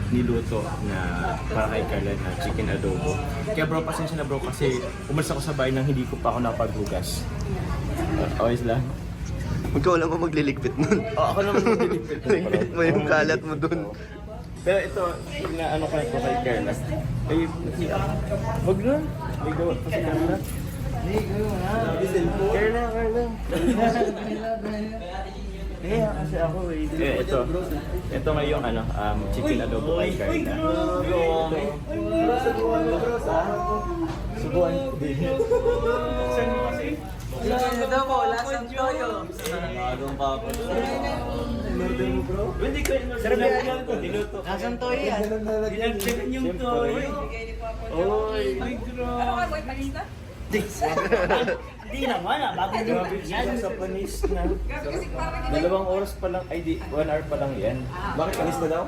niluto na para kay Carla na chicken adobo. Kaya bro, pasensya na bro kasi umalis ako sa bahay nang hindi ko pa ako napaghugas. Always lang. Ikaw lang mo magliligpit nun. Ako naman nililigpit. Ligpit mo yung kalat mo dun. Pero ito, na ano ko kay Carla. Ay, wag na. May gawa pa si Carla. Carla. Kasi ako ito ngayong chicken adobo kay Carla. Subuan ko din. Chicken adobo, lasang toyo. Agong papa. Hindi ko diluto. Lasang toyo yan. Dinagdagan yung toyo. Oy, ay Ano ka, boy? Panista? Hindi naman bago grabe siya sa panis na. Kasi parang 2 oras pa lang, ay di, 1 hour pa lang yan. Bakit panis na daw?